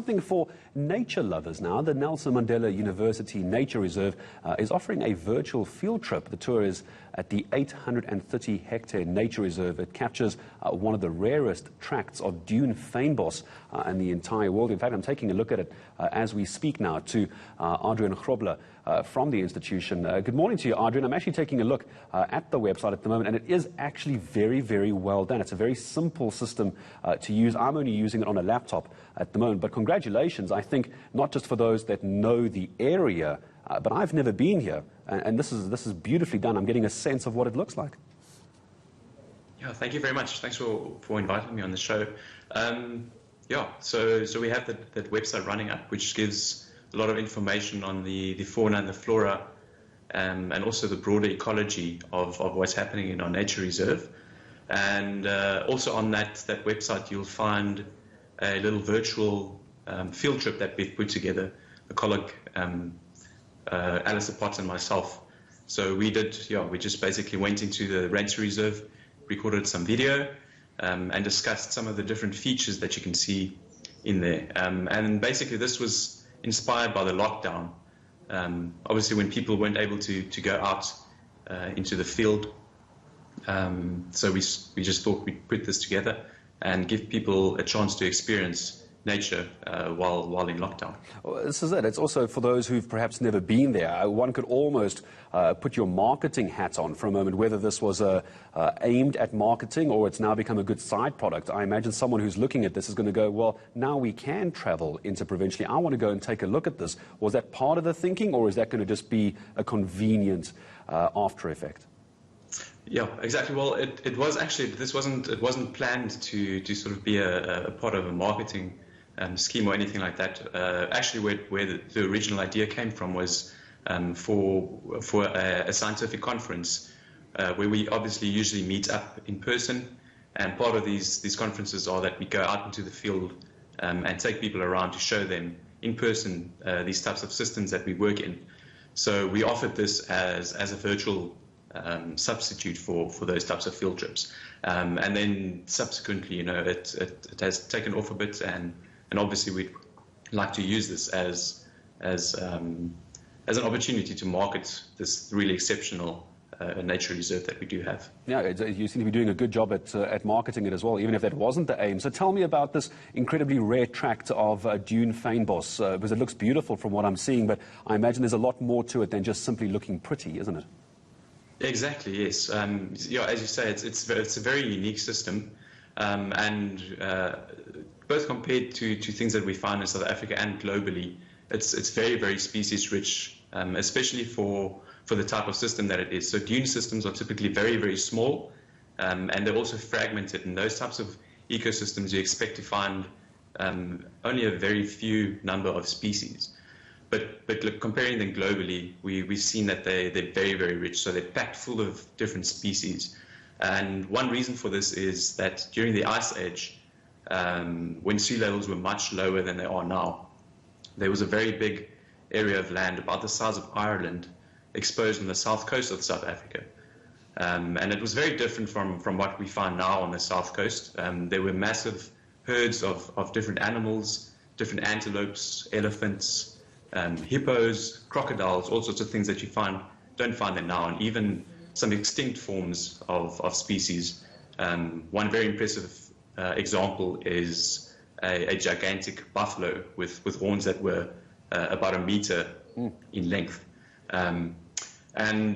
something for nature lovers now. The Nelson Mandela University Nature Reserve is offering a virtual field trip. The tour is at the 830-hectare nature reserve. It captures one of the rarest tracts of dune fynbos in the entire world. In fact, I'm taking a look at it as we speak now to Adrian Grobler from the institution. Good morning to you, Adrian. I'm actually taking a look at the website at the moment, and it is actually very, very well done. It's a very simple system to use. I'm only using it on a laptop at the moment, but congratulations, I think, not just for those that know the area, but I've never been here, and this is beautifully done. I'm getting a sense of what it looks like. Yeah, thank you very much. Thanks for inviting me on the show. Yeah, so we have that website running up, which gives a lot of information on the fauna and the flora, and also the broader ecology of what's happening in our nature reserve. And also on that website, you'll find a little virtual field trip that we've put together, a colleague, Alice Potts and myself. So we just basically went into the nature reserve, recorded some video, and discussed some of the different features that you can see in there. And basically this was inspired by the lockdown. Obviously when people weren't able to go out into the field, so we just thought we'd put this together and give people a chance to experience nature while in lockdown. Well, this is it. It's also for those who've perhaps never been there. One could almost put your marketing hat on for a moment, whether this was aimed at marketing or it's now become a good side product. I imagine someone who's looking at this is going to go, well, now we can travel interprovincially. I want to go and take a look at this. Was that part of the thinking, or is that going to just be a convenient after effect? Yeah, exactly. Well, it was actually, it wasn't planned to sort of be a part of a marketing scheme or anything like that. Actually, where the original idea came from was for a scientific conference where we obviously usually meet up in person, and part of these conferences are that we go out into the field and take people around to show them in person these types of systems that we work in. So we offered this as a virtual substitute for those types of field trips, and then subsequently, it has taken off a bit, and obviously we'd like to use this as an opportunity to market this really exceptional nature reserve that we do have. Yeah, you seem to be doing a good job at marketing it as well, even if that wasn't the aim. So tell me about this incredibly rare tract of dune fynbos, because it looks beautiful from what I'm seeing, but I imagine there's a lot more to it than just simply looking pretty, isn't it? Exactly, yes. Yeah, as you say, it's a very unique system, and both compared to things that we find in South Africa and globally, it's very, very species rich, especially for the type of system that it is. So dune systems are typically very, very small, and they're also fragmented. In those types of ecosystems, you expect to find only a very few number of species. But look, comparing them globally, we've seen that they're very, very rich. So they're packed full of different species. And one reason for this is that during the Ice Age, when sea levels were much lower than they are now, there was a very big area of land about the size of Ireland exposed on the south coast of South Africa. And it was very different from what we find now on the south coast. There were massive herds of different animals, different antelopes, elephants, hippos, crocodiles, all sorts of things that you don't find them now, and even some extinct forms of species. One very impressive example is a gigantic buffalo with horns that were about a meter in length. And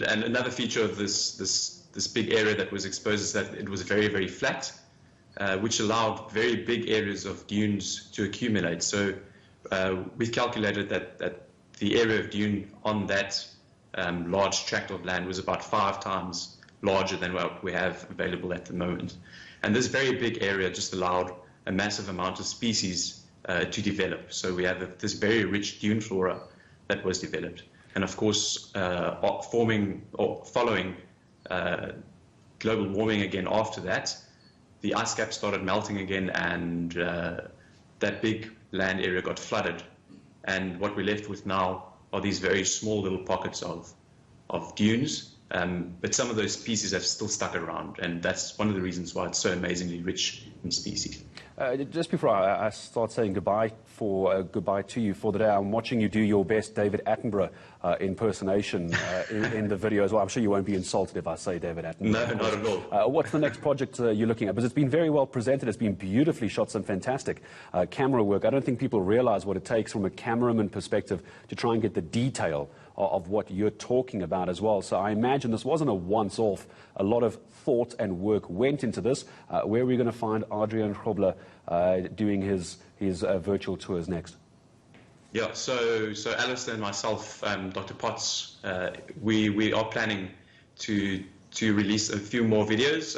another feature of this big area that was exposed is that it was very, very flat, which allowed very big areas of dunes to accumulate. So we've calculated that the area of dune on that large tract of land was about 5 times larger than what we have available at the moment. And this very big area just allowed a massive amount of species to develop. So we have this very rich dune flora that was developed. And of course, following global warming again after that, the ice cap started melting again, and that big land area got flooded. And what we're left with now are these very small little pockets of dunes, but some of those species have still stuck around, and that's one of the reasons why it's so amazingly rich in species. Just before I start saying goodbye before goodbye to you for the day. I'm watching you do your best David Attenborough impersonation in the video as well. I'm sure you won't be insulted if I say David Attenborough. No, not at all. What's the next project you're looking at? Because it's been very well presented. It's been beautifully shot, some fantastic camera work. I don't think people realize what it takes from a cameraman perspective to try and get the detail of what you're talking about as well. So I imagine this wasn't a once-off. A lot of thought and work went into this. Where are we going to find Adrian Grobler doing his virtual tours next? Yeah, so Alistair and myself, Dr. Potts, we are planning to release a few more videos.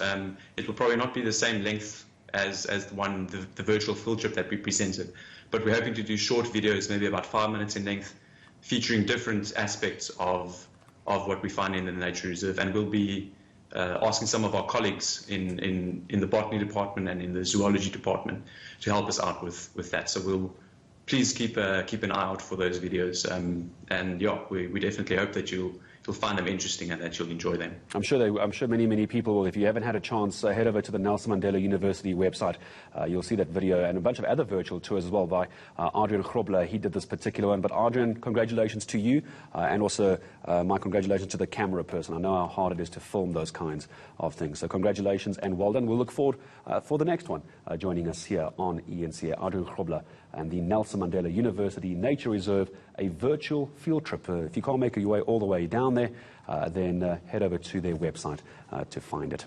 It will probably not be the same length as the virtual field trip that we presented, but we're hoping to do short videos, maybe about 5 minutes in length, featuring different aspects of what we find in the nature reserve, and we'll be asking some of our colleagues in the botany department and in the zoology department to help us out with that. So we'll please keep an eye out for those videos, and yeah, we definitely hope that you'll find them interesting and that you'll enjoy them. I'm sure many people will. If you haven't had a chance, head over to the Nelson Mandela University website. You'll see that video and a bunch of other virtual tours as well by Adrian Grobler. He did this particular one. But Adrian, congratulations to you, and also my congratulations to the camera person. I know how hard it is to film those kinds of things. So congratulations and well done. We'll look forward for the next one. Joining us here on eNCA, Adrian Grobler and the Nelson Mandela University Nature Reserve, a virtual field trip. If you can't make your way all the way down there, then head over to their website to find it.